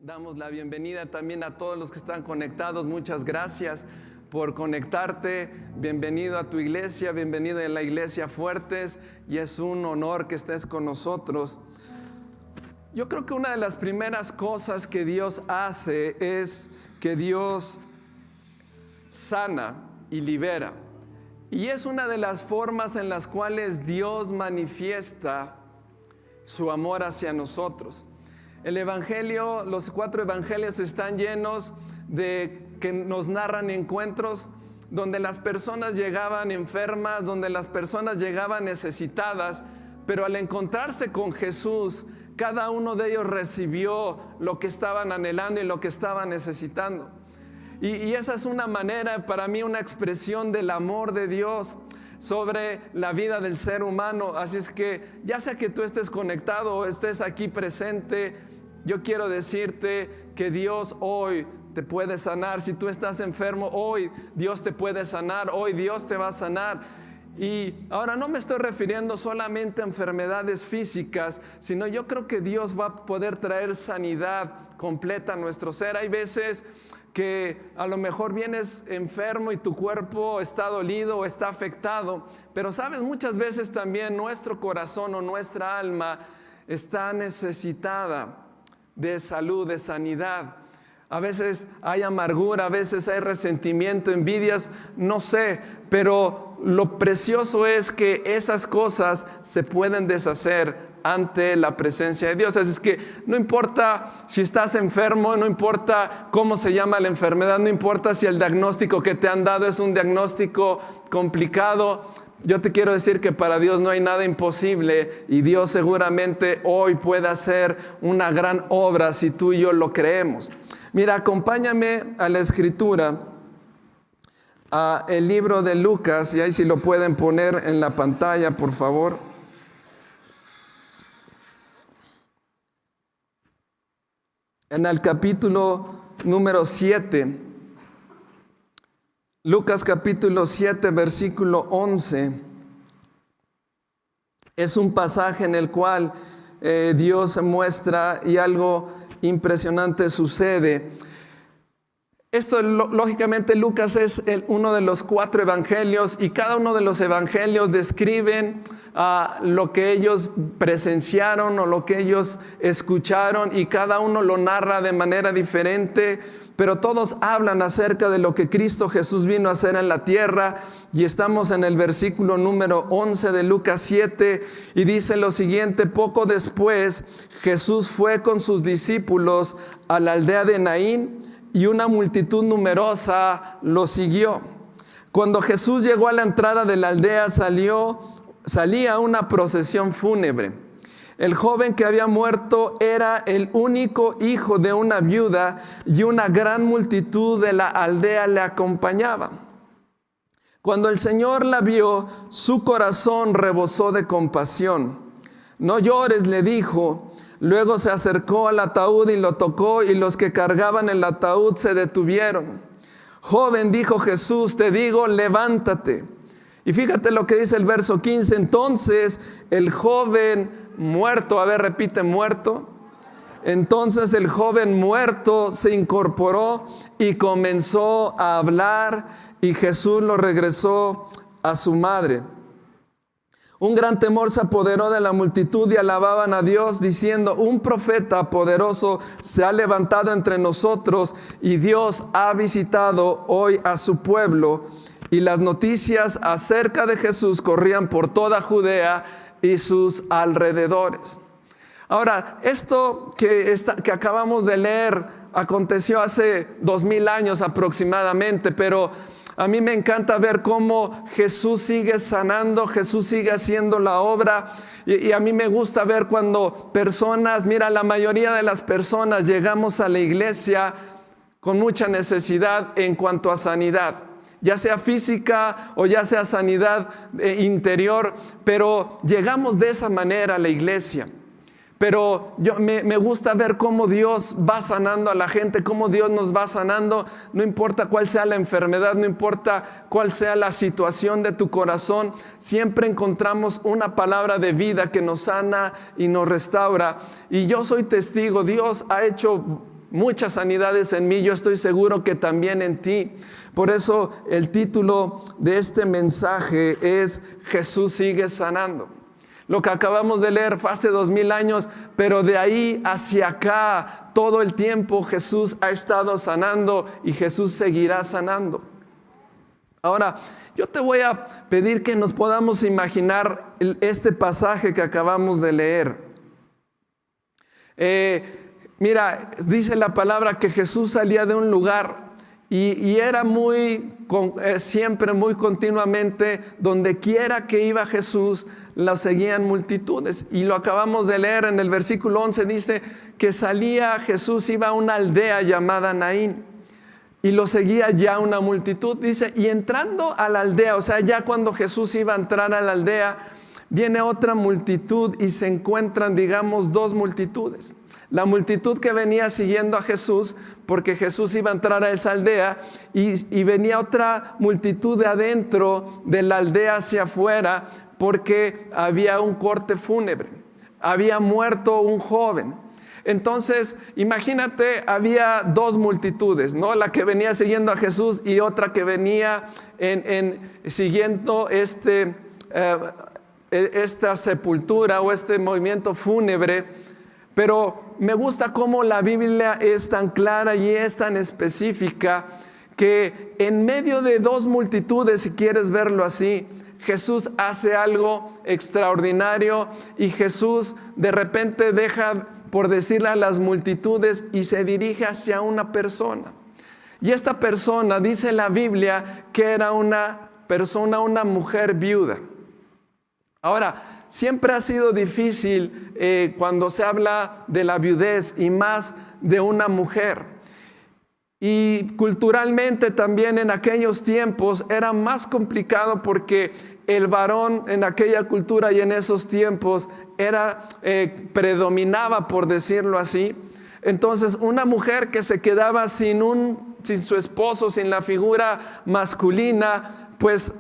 Damos la bienvenida también a todos los que están conectados. Muchas gracias por conectarte. Bienvenido a tu iglesia, bienvenido a la Iglesia Fuertes, y es un honor que estés con nosotros. Yo creo que una de las primeras cosas que Dios hace es que Dios sana y libera. Y es una de las formas en las cuales Dios manifiesta su amor hacia nosotros. El evangelio, los 4 evangelios están llenos de que nos narran encuentros donde las personas llegaban enfermas, donde las personas llegaban necesitadas, pero al encontrarse con Jesús, cada uno de ellos recibió lo que estaban anhelando y lo que estaban necesitando. Y esa es una manera, para mí, una expresión del amor de Dios sobre la vida del ser humano. Así es que ya sea que tú estés conectado o estés aquí presente, yo quiero decirte que Dios hoy te puede sanar. Si tú estás enfermo, hoy Dios te puede sanar, hoy Dios te va a sanar. Y ahora no me estoy refiriendo solamente a enfermedades físicas, sino yo creo que Dios va a poder traer sanidad completa a nuestro ser. Hay veces que a lo mejor vienes enfermo y tu cuerpo está dolido o está afectado, pero sabes, muchas veces también nuestro corazón o nuestra alma está necesitada de salud, de sanidad. A veces hay amargura, a veces hay resentimiento, envidias, no sé, pero lo precioso es que esas cosas se pueden deshacer ante la presencia de Dios. Así es que no importa si estás enfermo, no importa cómo se llama la enfermedad, no importa si el diagnóstico que te han dado es un diagnóstico complicado. Yo te quiero decir que para Dios no hay nada imposible, y Dios seguramente hoy puede hacer una gran obra si tú y yo lo creemos. Mira, acompáñame a la escritura, a el libro de Lucas, y ahí si lo pueden poner en la pantalla, por favor. En el capítulo número 7. Lucas capítulo 7, versículo 11. Es un pasaje en el cual Dios se muestra y algo impresionante sucede. Esto, lógicamente, Lucas es uno de los 4 evangelios, y cada uno de los evangelios describen lo que ellos presenciaron o lo que ellos escucharon, y cada uno lo narra de manera diferente, pero todos hablan acerca de lo que Cristo Jesús vino a hacer en la tierra. Y estamos en el versículo número 11 de Lucas 7, y dice lo siguiente: poco después Jesús fue con sus discípulos a la aldea de Naín, y una multitud numerosa lo siguió. Cuando Jesús llegó a la entrada de la aldea, salía una procesión fúnebre. El joven que había muerto era el único hijo de una viuda, y una gran multitud de la aldea le acompañaba. Cuando el Señor la vio, su corazón rebosó de compasión. No llores, le dijo. Luego se acercó al ataúd y lo tocó, y los que cargaban el ataúd se detuvieron. Joven, dijo Jesús, te digo, levántate. Y fíjate lo que dice el verso 15. Entonces el joven muerto, a ver, repite, muerto. Entonces el joven muerto se incorporó y comenzó a hablar, y Jesús lo regresó a su madre. Un gran temor se apoderó de la multitud y alababan a Dios diciendo: un profeta poderoso se ha levantado entre nosotros, y Dios ha visitado hoy a su pueblo. Y las noticias acerca de Jesús corrían por toda Judea y sus alrededores. Ahora, esto que acabamos de leer aconteció hace 2000 años aproximadamente, pero a mí me encanta ver cómo Jesús sigue sanando, Jesús sigue haciendo la obra, y a mí me gusta ver cuando personas, mira, la mayoría de las personas llegamos a la iglesia con mucha necesidad en cuanto a sanidad, ya sea física o ya sea sanidad interior, pero llegamos de esa manera a la iglesia. Pero me gusta ver cómo Dios va sanando a la gente, cómo Dios nos va sanando. No importa cuál sea la enfermedad, no importa cuál sea la situación de tu corazón, siempre encontramos una palabra de vida que nos sana y nos restaura. Y yo soy testigo, Dios ha hecho muchas sanidades en mí, yo estoy seguro que también en ti. Por eso el título de este mensaje es Jesús sigue sanando. Lo que acabamos de leer fue hace 2000 años, pero de ahí hacia acá, todo el tiempo Jesús ha estado sanando y Jesús seguirá sanando. Ahora, yo te voy a pedir que nos podamos imaginar este pasaje que acabamos de leer. Mira, dice la palabra que Jesús salía de un lugar y era siempre muy continuamente, donde quiera que iba Jesús, lo seguían multitudes. Y lo acabamos de leer en el versículo 11, dice que salía Jesús, iba a una aldea llamada Naín. Y lo seguía ya una multitud, dice, y entrando a la aldea, o sea, ya cuando Jesús iba a entrar a la aldea, viene otra multitud y se encuentran, digamos, dos multitudes. La multitud que venía siguiendo a Jesús, porque Jesús iba a entrar a esa aldea, y venía otra multitud de adentro de la aldea hacia afuera, porque había un corte fúnebre, había muerto un joven. Entonces, imagínate, había dos multitudes, ¿no? La que venía siguiendo a Jesús y otra que venía siguiendo esta sepultura o este movimiento fúnebre. Pero me gusta cómo la Biblia es tan clara y es tan específica, que en medio de dos multitudes, si quieres verlo así, Jesús hace algo extraordinario y Jesús de repente deja, por decirle, a las multitudes y se dirige hacia una persona. Y esta persona, dice la Biblia, que era una mujer viuda. Ahora, siempre ha sido difícil cuando se habla de la viudez y más de una mujer. Y culturalmente también en aquellos tiempos era más complicado, porque el varón en aquella cultura y en esos tiempos predominaba, por decirlo así. Entonces, una mujer que se quedaba sin su esposo, sin la figura masculina, pues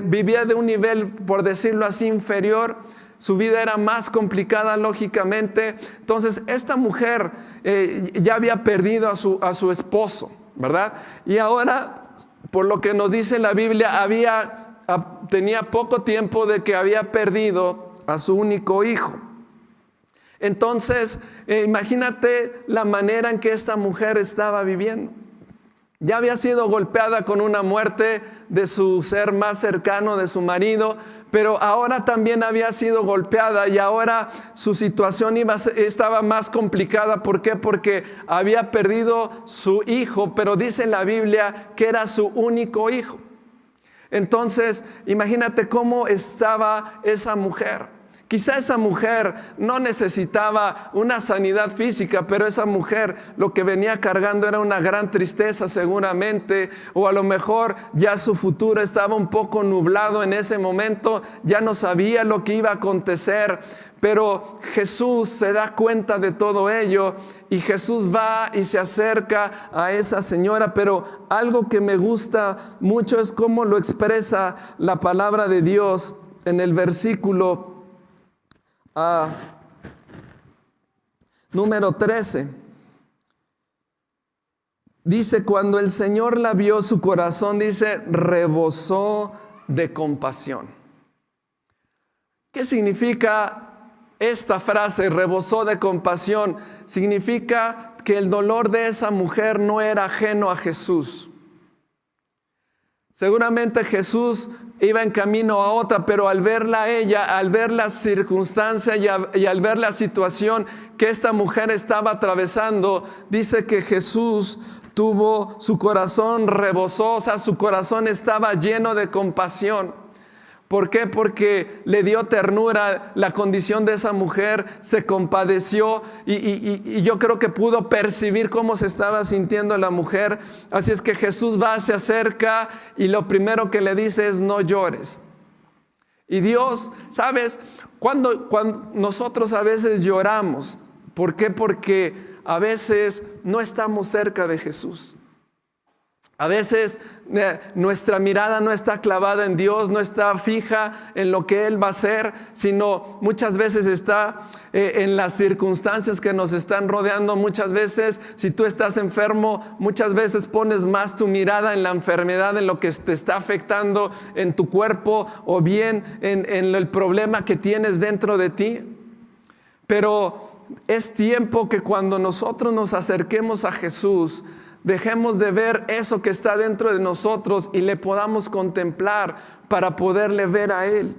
vivía de un nivel, por decirlo así, inferior. Su vida era más complicada, lógicamente. Entonces, esta mujer ya había perdido a su esposo, ¿verdad? Y ahora, por lo que nos dice la Biblia, tenía poco tiempo de que había perdido a su único hijo. Entonces, imagínate la manera en que esta mujer estaba viviendo. Ya había sido golpeada con una muerte de su ser más cercano, de su marido, pero ahora también había sido golpeada y ahora su situación estaba más complicada. ¿Por qué? Porque había perdido su hijo, pero dice la Biblia que era su único hijo. Entonces, imagínate cómo estaba esa mujer. Quizá esa mujer no necesitaba una sanidad física, pero esa mujer lo que venía cargando era una gran tristeza seguramente, o a lo mejor ya su futuro estaba un poco nublado en ese momento, ya no sabía lo que iba a acontecer. Pero Jesús se da cuenta de todo ello y Jesús va y se acerca a esa señora. Pero algo que me gusta mucho es cómo lo expresa la palabra de Dios en el versículo número 13. Dice, cuando el Señor la vio, su corazón, dice, rebosó de compasión. ¿Qué significa esta frase, rebosó de compasión? Significa que el dolor de esa mujer no era ajeno a Jesús. Seguramente Jesús iba en camino a otra, pero al verla a ella, al ver la circunstancia y al ver la situación que esta mujer estaba atravesando, dice que Jesús su corazón rebosó, o sea, su corazón estaba lleno de compasión. ¿Por qué? Porque le dio ternura la condición de esa mujer, se compadeció y yo creo que pudo percibir cómo se estaba sintiendo la mujer. Así es que Jesús se acerca y lo primero que le dice es: no llores. Y Dios, ¿sabes? Cuando nosotros a veces lloramos, ¿por qué? Porque a veces no estamos cerca de Jesús. A veces nuestra mirada no está clavada en Dios, no está fija en lo que Él va a hacer, sino muchas veces está en las circunstancias que nos están rodeando. Muchas veces, si tú estás enfermo, muchas veces pones más tu mirada en la enfermedad, en lo que te está afectando en tu cuerpo, o bien en el problema que tienes dentro de ti. Pero es tiempo que cuando nosotros nos acerquemos a Jesús, dejemos de ver eso que está dentro de nosotros y le podamos contemplar para poderle ver a Él.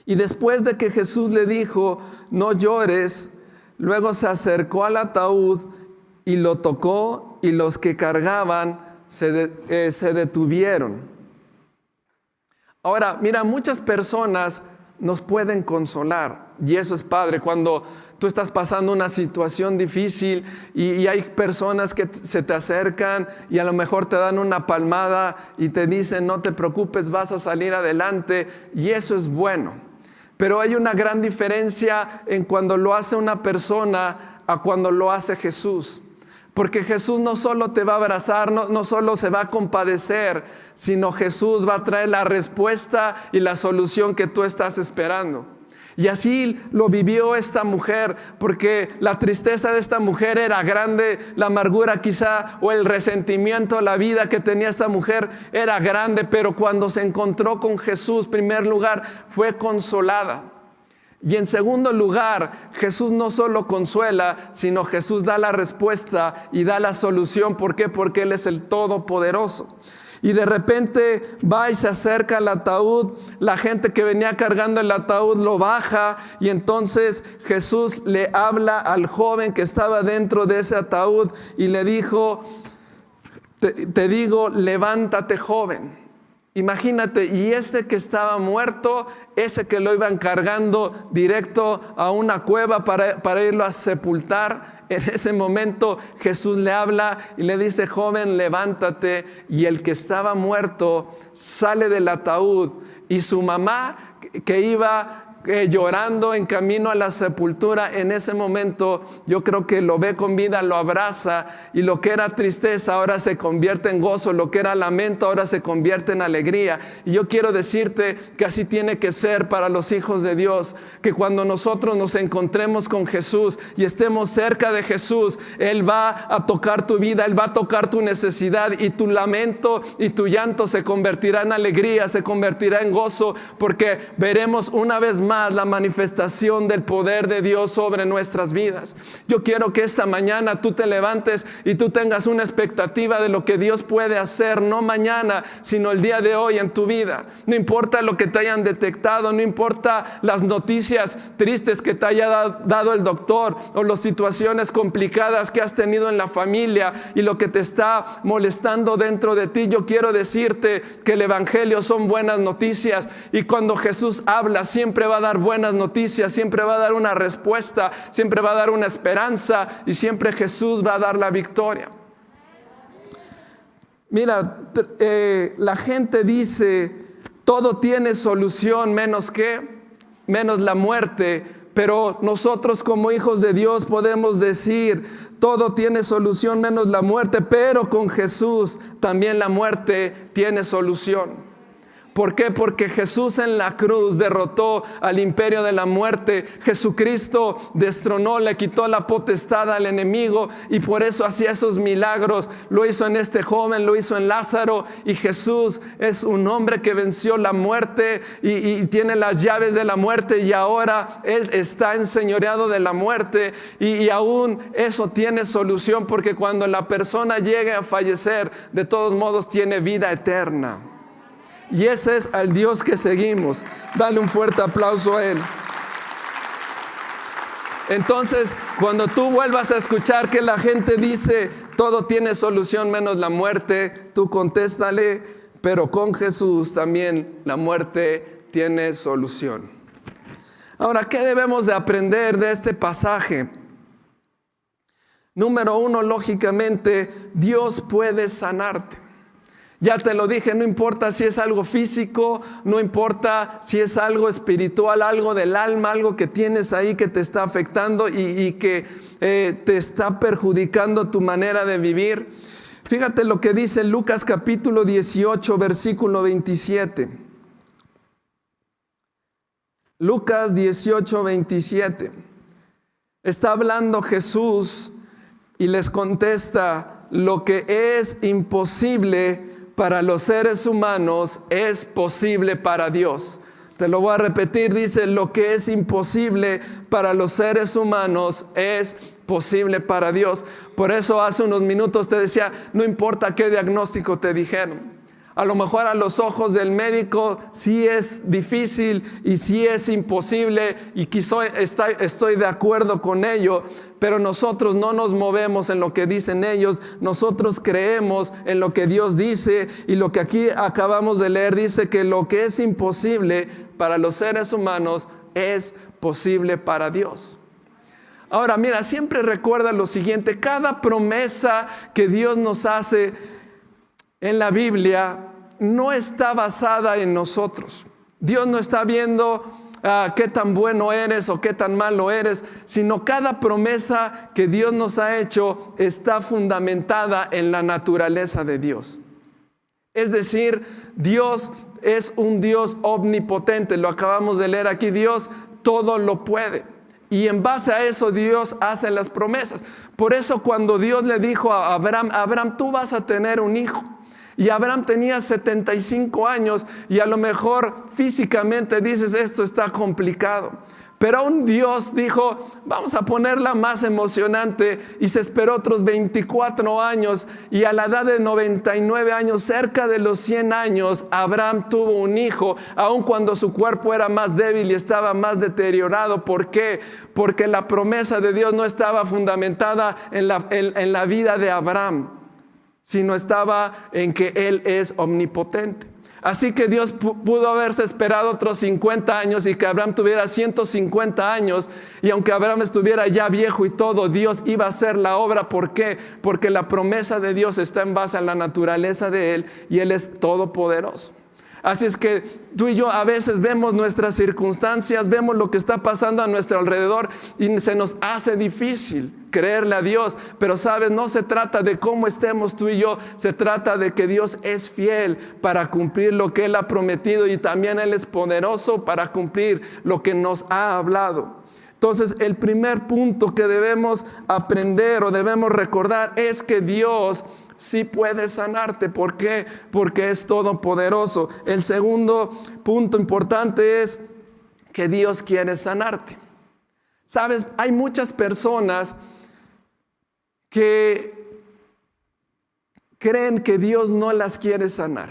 Y después de que Jesús le dijo, no llores, luego se acercó al ataúd y lo tocó, y los que cargaban se detuvieron. Ahora, mira, muchas personas nos pueden consolar, y eso es padre. Cuando tú estás pasando una situación difícil y hay personas que se te acercan y a lo mejor te dan una palmada y te dicen, no te preocupes, vas a salir adelante, y eso es bueno. Pero hay una gran diferencia en cuando lo hace una persona a cuando lo hace Jesús. Porque Jesús no solo te va a abrazar, no solo se va a compadecer, sino Jesús va a traer la respuesta y la solución que tú estás esperando. Y así lo vivió esta mujer, porque la tristeza de esta mujer era grande, la amargura quizá o el resentimiento a la vida que tenía esta mujer era grande, pero cuando se encontró con Jesús, en primer lugar, fue consolada. Y en segundo lugar, Jesús no solo consuela, sino Jesús da la respuesta y da la solución. ¿Por qué? Porque Él es el Todopoderoso. Y de repente va y se acerca al ataúd, la gente que venía cargando el ataúd lo baja, y entonces Jesús le habla al joven que estaba dentro de ese ataúd y le dijo, te digo, levántate, joven. Imagínate, y ese que estaba muerto, ese que lo iban cargando directo a una cueva para irlo a sepultar, en ese momento Jesús le habla y le dice, joven, levántate. Y el que estaba muerto sale del ataúd, y su mamá, que iba llorando en camino a la sepultura, en ese momento yo creo que lo ve con vida, lo abraza, y lo que era tristeza ahora se convierte en gozo, lo que era lamento ahora se convierte en alegría. Y yo quiero decirte que así tiene que ser para los hijos de Dios, que cuando nosotros nos encontremos con Jesús y estemos cerca de Jesús, Él va a tocar tu vida, Él va a tocar tu necesidad, y tu lamento y tu llanto se convertirá en alegría, se convertirá en gozo, porque veremos una vez más la manifestación del poder de Dios sobre nuestras vidas. Yo quiero que esta mañana tú te levantes y tú tengas una expectativa de lo que Dios puede hacer, no mañana, sino el día de hoy en tu vida. No importa lo que te hayan detectado, no importa las noticias tristes que te haya dado el doctor, o las situaciones complicadas que has tenido en la familia y lo que te está molestando dentro de ti. Yo quiero decirte que el evangelio son buenas noticias, y cuando Jesús habla siempre va a dar buenas noticias, siempre va a dar una respuesta, siempre va a dar una esperanza, y siempre Jesús va a dar la victoria. Mira, la gente dice, todo tiene solución menos la muerte, pero nosotros como hijos de Dios podemos decir, todo tiene solución menos la muerte, pero con Jesús también la muerte tiene solución. ¿Por qué? Porque Jesús en la cruz derrotó al imperio de la muerte. Jesucristo destronó, le quitó la potestad al enemigo, y por eso hacía esos milagros. Lo hizo en este joven, lo hizo en Lázaro, y Jesús es un hombre que venció la muerte y tiene las llaves de la muerte, y ahora Él está enseñoreado de la muerte, y aún eso tiene solución, porque cuando la persona llegue a fallecer, de todos modos tiene vida eterna. Y ese es al Dios que seguimos. Dale un fuerte aplauso a Él. Entonces, cuando tú vuelvas a escuchar que la gente dice, todo tiene solución menos la muerte, tú contéstale, pero con Jesús también la muerte tiene solución. Ahora, ¿qué debemos de aprender de este pasaje? Número uno, lógicamente, Dios puede sanarte. Ya te lo dije, no importa si es algo físico, no importa si es algo espiritual, algo del alma, algo que tienes ahí que te está afectando y que te está perjudicando tu manera de vivir. Fíjate lo que dice Lucas capítulo 18, versículo 27. Lucas 18, 27. Está hablando Jesús y les contesta: lo que es imposible para los seres humanos es posible para Dios. Te lo voy a repetir, dice: lo que es imposible para los seres humanos es posible para Dios. Por eso hace unos minutos te decía, no importa qué diagnóstico te dijeron. A lo mejor a los ojos del médico sí es difícil y sí es imposible, y quizá estoy de acuerdo con ello, pero nosotros no nos movemos en lo que dicen ellos. Nosotros creemos en lo que Dios dice, y lo que aquí acabamos de leer dice que lo que es imposible para los seres humanos es posible para Dios. Ahora mira, siempre recuerda lo siguiente: cada promesa que Dios nos hace en la Biblia no está basada en nosotros. Dios no está viendo qué tan bueno eres o qué tan malo eres, sino cada promesa que Dios nos ha hecho está fundamentada en la naturaleza de Dios. Es decir, Dios es un Dios omnipotente. Lo acabamos de leer aquí. Dios todo lo puede. Y en base a eso Dios hace las promesas. Por eso cuando Dios le dijo a Abraham, tú vas a tener un hijo. Y Abraham tenía 75 años y a lo mejor físicamente dices, esto está complicado. Pero aún Dios dijo, vamos a ponerla más emocionante, y se esperó otros 24 años, y a la edad de 99 años, cerca de los 100 años, Abraham tuvo un hijo, aun cuando su cuerpo era más débil y estaba más deteriorado. ¿Por qué? Porque la promesa de Dios no estaba fundamentada en la vida de Abraham, sino estaba en que Él es omnipotente. Así que Dios pudo haberse esperado otros 50 años y que Abraham tuviera 150 años. Y aunque Abraham estuviera ya viejo y todo, Dios iba a hacer la obra. ¿Por qué? Porque la promesa de Dios está en base a la naturaleza de Él, y Él es todopoderoso. Así es que tú y yo a veces vemos nuestras circunstancias, vemos lo que está pasando a nuestro alrededor, y se nos hace difícil creerle a Dios. Pero sabes, no se trata de cómo estemos tú y yo, se trata de que Dios es fiel para cumplir lo que Él ha prometido, y también Él es poderoso para cumplir lo que nos ha hablado. Entonces, el primer punto que debemos aprender o debemos recordar es que Dios sí puede sanarte. ¿Por qué? Porque es todopoderoso. El segundo punto importante es que Dios quiere sanarte. Sabes, hay muchas personas que creen que Dios no las quiere sanar,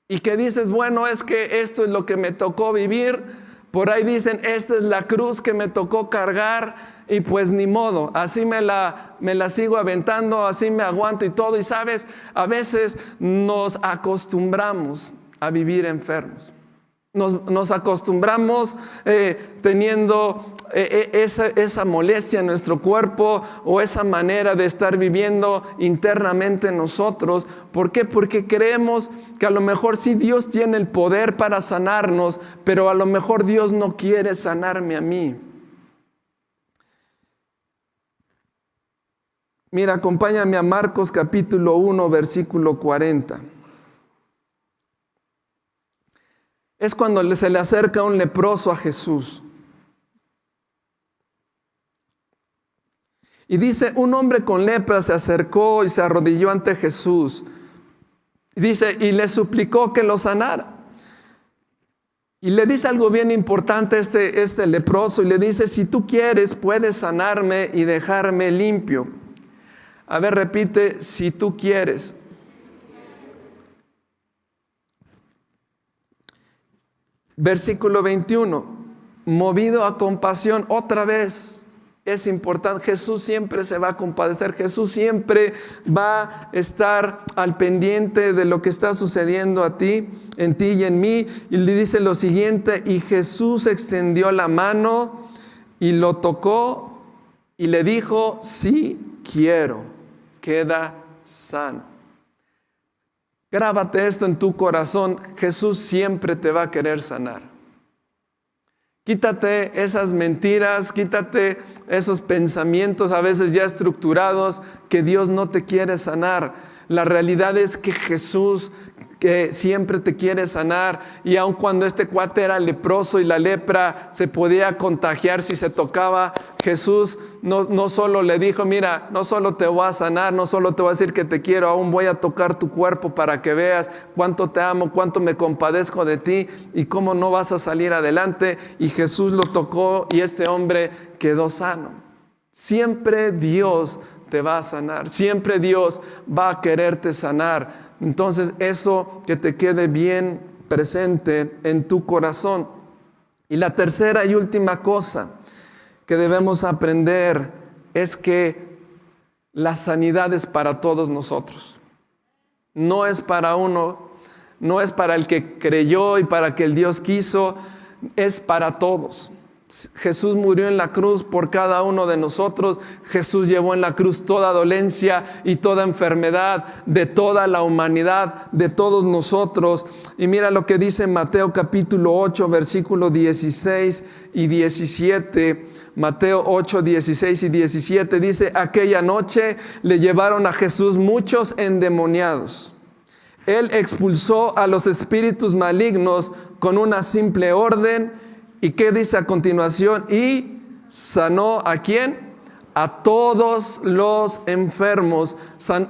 y que dices, bueno, es que esto es lo que me tocó vivir. Por ahí dicen, esta es la cruz que me tocó cargar, y pues ni modo, así me la sigo aventando, así me aguanto y todo. Y sabes, a veces nos acostumbramos a vivir enfermos. Nos acostumbramos teniendo esa molestia en nuestro cuerpo, o esa manera de estar viviendo internamente nosotros. ¿Por qué? Porque creemos que a lo mejor sí Dios tiene el poder para sanarnos, pero a lo mejor Dios no quiere sanarme a mí. Mira, acompáñame a Marcos capítulo 1, versículo 40. Es cuando se le acerca un leproso a Jesús. Y dice, un hombre con lepra se acercó y se arrodilló ante Jesús. Y dice, y le suplicó que lo sanara. Y le dice algo bien importante este leproso, y le dice, si tú quieres, puedes sanarme y dejarme limpio. A ver, repite, si tú quieres. Versículo 21, movido a compasión, otra vez es importante. Jesús siempre se va a compadecer. Jesús siempre va a estar al pendiente de lo que está sucediendo a ti, en ti y en mí. Y le dice lo siguiente, y Jesús extendió la mano y lo tocó y le dijo, sí quiero, queda sano. Grábate esto en tu corazón, Jesús siempre te va a querer sanar. Quítate esas mentiras, quítate esos pensamientos a veces ya estructurados que Dios no te quiere sanar. La realidad es que Jesús que siempre te quiere sanar, y aun cuando este cuate era leproso y la lepra se podía contagiar si se tocaba, Jesús no solo le dijo, mira, no solo te voy a sanar, no solo te voy a decir que te quiero, aún voy a tocar tu cuerpo para que veas cuánto te amo, cuánto me compadezco de ti y cómo no vas a salir adelante. Y Jesús lo tocó y este hombre quedó sano. Siempre Dios te va a sanar, siempre Dios va a quererte sanar. Entonces eso que te quede bien presente en tu corazón. Y la tercera y última cosa que debemos aprender es que la sanidad es para todos nosotros. No es para uno, no es para el que creyó y para que el Dios quiso, es para todos. Jesús murió en la cruz por cada uno de nosotros. Jesús llevó en la cruz toda dolencia y toda enfermedad de toda la humanidad, de todos nosotros. Y mira lo que dice Mateo capítulo 8, versículos 16 y 17. Mateo 8, 16 y 17 dice: aquella noche le llevaron a Jesús muchos endemoniados. Él expulsó a los espíritus malignos con una simple orden. ¿Y qué dice a continuación? Y sanó ¿a quién? A todos los enfermos.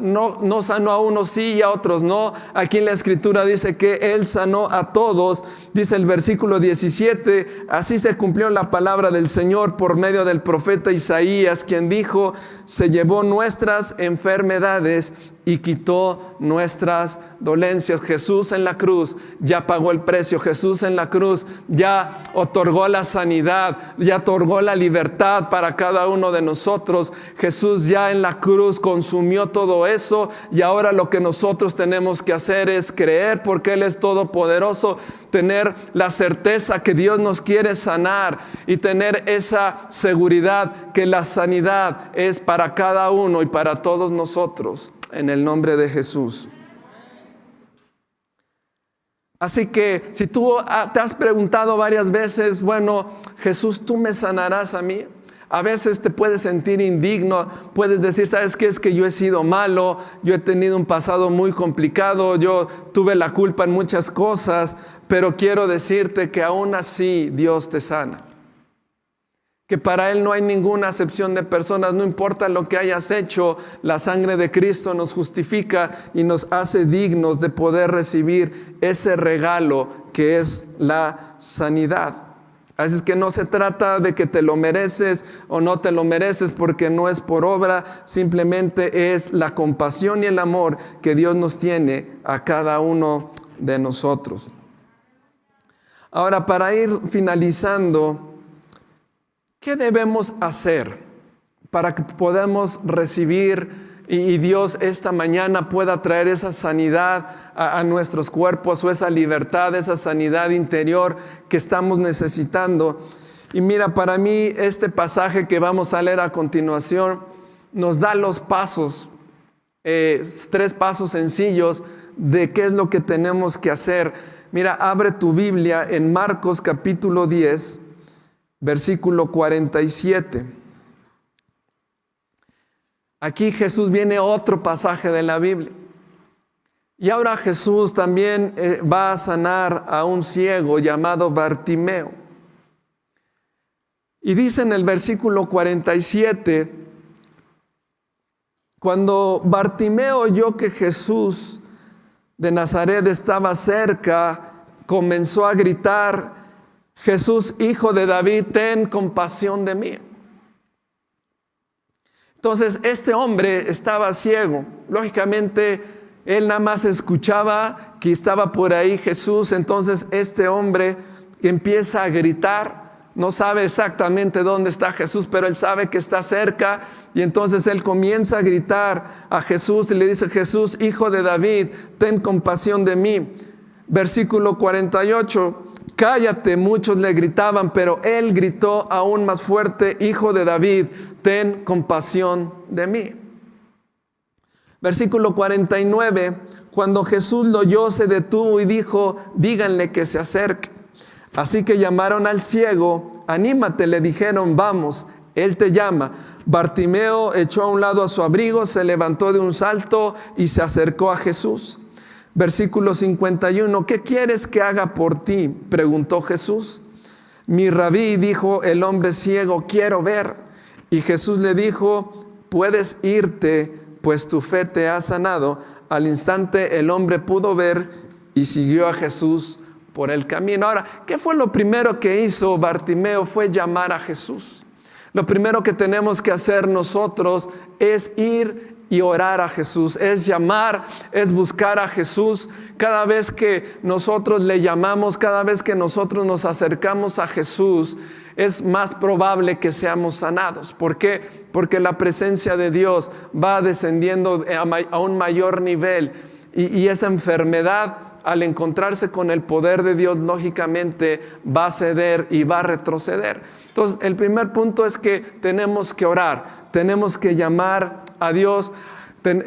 No sanó a unos sí y a otros no. Aquí en la escritura dice que Él sanó a todos. Dice el versículo 17, así se cumplió la palabra del Señor por medio del profeta Isaías, quien dijo: se llevó nuestras enfermedades y quitó nuestras dolencias. Jesús en la cruz ya pagó el precio. Jesús en la cruz ya otorgó la sanidad, ya otorgó la libertad para cada uno de nosotros. Jesús ya en la cruz consumió todo eso, y ahora lo que nosotros tenemos que hacer es creer, porque Él es todopoderoso, tener la certeza que Dios nos quiere sanar y tener esa seguridad que la sanidad es para cada uno y para todos nosotros. En el nombre de Jesús. Así que si tú te has preguntado varias veces, bueno, Jesús, ¿tú me sanarás a mí? A veces te puedes sentir indigno, puedes decir, ¿sabes qué? Es que yo he sido malo, yo he tenido un pasado muy complicado, yo tuve la culpa en muchas cosas, pero quiero decirte que aún así Dios te sana. Que para Él no hay ninguna acepción de personas, no importa lo que hayas hecho, la sangre de Cristo nos justifica y nos hace dignos de poder recibir ese regalo que es la sanidad. Así es que no se trata de que te lo mereces o no te lo mereces, porque no es por obra, simplemente es la compasión y el amor que Dios nos tiene a cada uno de nosotros. Ahora, para ir finalizando, ¿qué debemos hacer para que podamos recibir y Dios esta mañana pueda traer esa sanidad a nuestros cuerpos, o esa libertad, esa sanidad interior que estamos necesitando? Y mira, para mí este pasaje que vamos a leer a continuación nos da los pasos, 3 pasos sencillos de qué es lo que tenemos que hacer. Mira, abre tu Biblia en Marcos capítulo 10. Versículo 47. Aquí Jesús viene otro pasaje de la Biblia. Y ahora Jesús también va a sanar a un ciego llamado Bartimeo. Y dice en el versículo 47, cuando Bartimeo oyó que Jesús de Nazaret estaba cerca, comenzó a gritar: Jesús, hijo de David, ten compasión de mí. Entonces este hombre estaba ciego. Lógicamente él nada más escuchaba que estaba por ahí Jesús. Entonces este hombre empieza a gritar. No sabe exactamente dónde está Jesús, pero él sabe que está cerca. Y entonces él comienza a gritar a Jesús y le dice: Jesús, hijo de David, ten compasión de mí. Versículo 48. Cállate, muchos le gritaban, pero él gritó aún más fuerte: Hijo de David, ten compasión de mí. Versículo 49, cuando Jesús lo oyó, se detuvo y dijo: díganle que se acerque. Así que llamaron al ciego. Anímate, le dijeron, vamos, él te llama. Bartimeo echó a un lado a su abrigo, se levantó de un salto y se acercó a Jesús. Versículo 51, ¿qué quieres que haga por ti?, preguntó Jesús. Mi rabí, dijo el hombre ciego, quiero ver. Y Jesús le dijo, puedes irte, pues tu fe te ha sanado. Al instante el hombre pudo ver y siguió a Jesús por el camino. Ahora, ¿qué fue lo primero que hizo Bartimeo? Fue llamar a Jesús. Lo primero que tenemos que hacer nosotros es ir y orar a Jesús, es llamar, es buscar a Jesús. Cada vez que nosotros le llamamos, cada vez que nosotros nos acercamos a Jesús, es más probable que seamos sanados. ¿Por qué? Porque la presencia de Dios va descendiendo a un mayor nivel y esa enfermedad, al encontrarse con el poder de Dios, lógicamente va a ceder y va a retroceder. Entonces, el primer punto es que tenemos que orar, tenemos que llamar a Dios.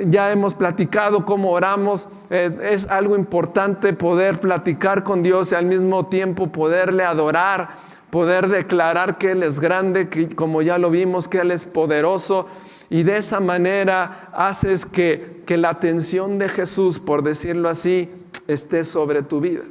Ya hemos platicado cómo oramos. Es algo importante poder platicar con Dios y al mismo tiempo poderle adorar, poder declarar que Él es grande, que como ya lo vimos, que Él es poderoso. Y de esa manera haces que la atención de Jesús, por decirlo así, esté sobre tu vida.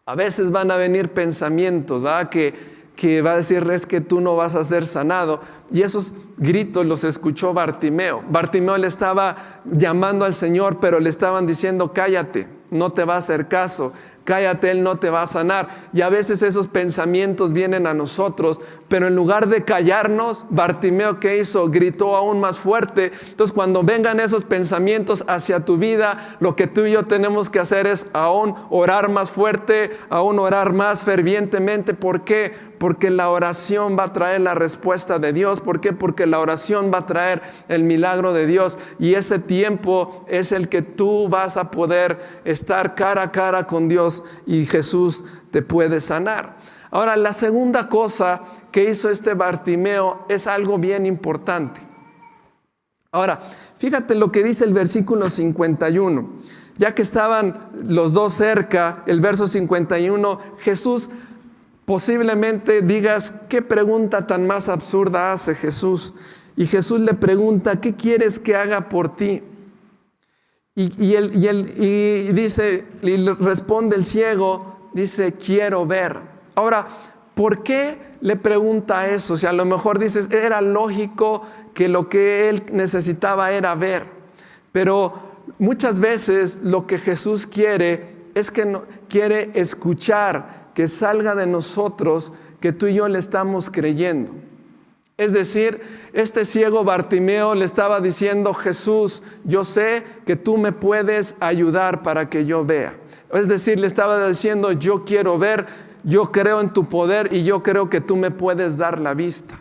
A veces van a venir pensamientos, ¿verdad?, que va a decir, es que tú no vas a ser sanado. Y esos gritos los escuchó Bartimeo. Bartimeo le estaba llamando al Señor, pero le estaban diciendo, cállate, no te va a hacer caso. Cállate, Él no te va a sanar. Y a veces esos pensamientos vienen a nosotros, pero en lugar de callarnos, Bartimeo, ¿qué hizo? Gritó aún más fuerte. Entonces, cuando vengan esos pensamientos hacia tu vida, lo que tú y yo tenemos que hacer es aún orar más fuerte, aún orar más fervientemente. ¿Por qué? Porque la oración va a traer la respuesta de Dios. ¿Por qué? Porque la oración va a traer el milagro de Dios. Y ese tiempo es el que tú vas a poder estar cara a cara con Dios y Jesús te puede sanar. Ahora, la segunda cosa que hizo este Bartimeo es algo bien importante. Ahora, fíjate lo que dice el versículo 51. Ya que estaban los dos cerca, el verso 51, Jesús, posiblemente digas, ¿qué pregunta tan más absurda hace Jesús? Y Jesús le pregunta, ¿qué quieres que haga por ti? Y dice, y responde el ciego, dice, quiero ver. Ahora, ¿por qué le pregunta eso? O sea, a lo mejor dices, era lógico que lo que él necesitaba era ver. Pero muchas veces lo que Jesús quiere es que quiere escuchar, que salga de nosotros, que tú y yo le estamos creyendo. Es decir, este ciego Bartimeo le estaba diciendo, Jesús, yo sé que tú me puedes ayudar para que yo vea. Es decir, le estaba diciendo, yo quiero ver, yo creo en tu poder y yo creo que tú me puedes dar la vista.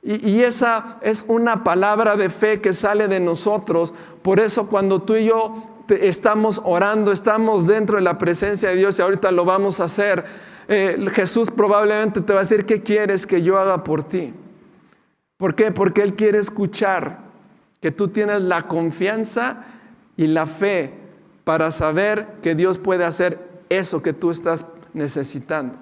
Y esa es una palabra de fe que sale de nosotros. Por eso cuando tú y yo estamos orando, estamos dentro de la presencia de Dios y ahorita lo vamos a hacer, Jesús probablemente te va a decir, ¿qué quieres que yo haga por ti? ¿Por qué? Porque Él quiere escuchar que tú tienes la confianza y la fe para saber que Dios puede hacer eso que tú estás necesitando.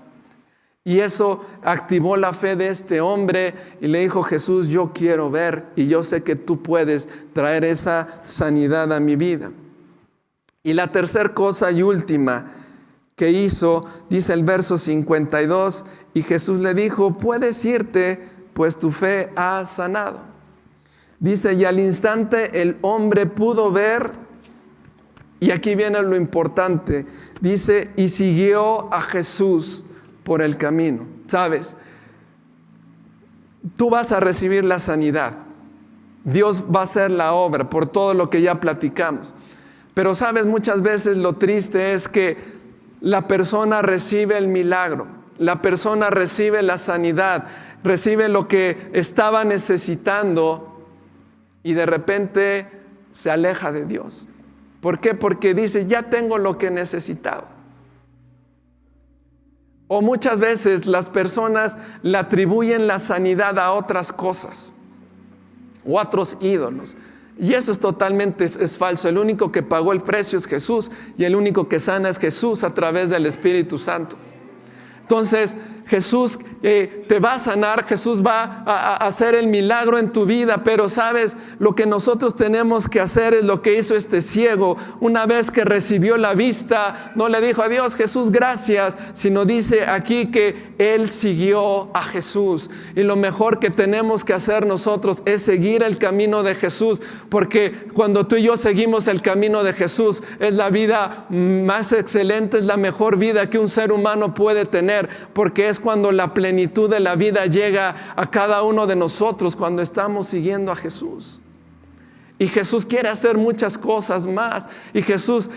Y eso activó la fe de este hombre y le dijo, Jesús, yo quiero ver y yo sé que tú puedes traer esa sanidad a mi vida. Y la tercera cosa y última que hizo, dice el verso 52, y Jesús le dijo, puedes irte, pues tu fe ha sanado. Dice, y al instante el hombre pudo ver, y aquí viene lo importante, dice, y siguió a Jesús por el camino. ¿Sabes? Tú vas a recibir la sanidad. Dios va a hacer la obra por todo lo que ya platicamos. Pero sabes, muchas veces lo triste es que la persona recibe el milagro, la persona recibe la sanidad, recibe lo que estaba necesitando y de repente se aleja de Dios. ¿Por qué? Porque dice, ya tengo lo que necesitaba. O muchas veces las personas le atribuyen la sanidad a otras cosas o a otros ídolos. Y eso es falso. El único que pagó el precio es Jesús y el único que sana es Jesús a través del Espíritu Santo. Entonces Jesús te va a sanar, Jesús va a hacer el milagro en tu vida, pero sabes, lo que nosotros tenemos que hacer es lo que hizo este ciego. Una vez que recibió la vista, no le dijo a Dios, Jesús, gracias, sino dice aquí que él siguió a Jesús. Y lo mejor que tenemos que hacer nosotros es seguir el camino de Jesús, porque cuando tú y yo seguimos el camino de Jesús, es la vida más excelente, es la mejor vida que un ser humano puede tener, porque es cuando la plenitud de la vida llega a cada uno de nosotros cuando estamos siguiendo a Jesús. Y Jesús quiere hacer muchas cosas más. Y Jesús,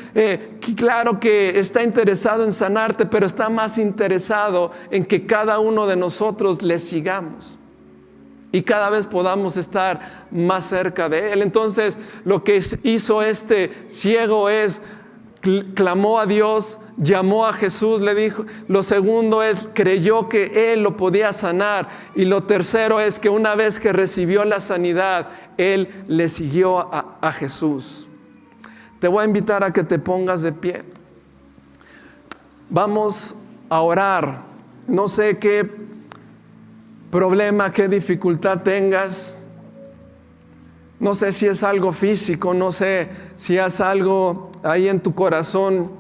claro que está interesado en sanarte, pero está más interesado en que cada uno de nosotros le sigamos y cada vez podamos estar más cerca de Él. Entonces, lo que hizo este ciego es clamó a Dios, llamó a Jesús, le dijo. Lo segundo es, creyó que Él lo podía sanar. Y lo tercero es que una vez que recibió la sanidad, Él le siguió a Jesús. Te voy a invitar a que te pongas de pie. Vamos a orar. No sé qué problema, qué dificultad tengas. No sé si es algo físico, no sé si es algo ahí en tu corazón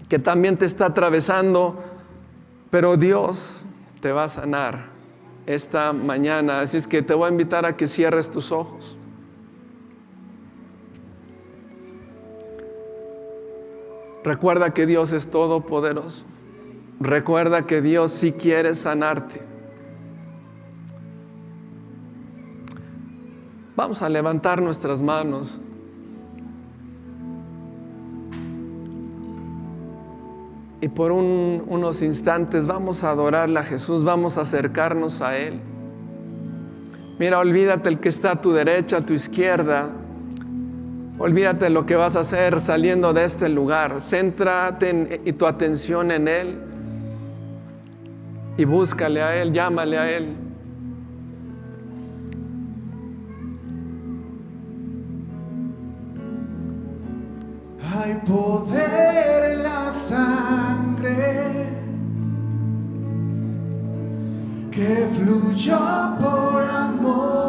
que también te está atravesando, pero Dios te va a sanar esta mañana. Así es que te voy a invitar a que cierres tus ojos. Recuerda que Dios es todopoderoso. Recuerda que Dios sí quiere sanarte. Vamos a levantar nuestras manos. Y por unos instantes vamos a adorarle a Jesús, vamos a acercarnos a Él. Mira, olvídate el que está a tu derecha, a tu izquierda. Olvídate de lo que vas a hacer saliendo de este lugar. Céntrate y tu atención en Él. Y búscale a Él, llámale a Él. Hay poder en la sangre que fluyó por amor.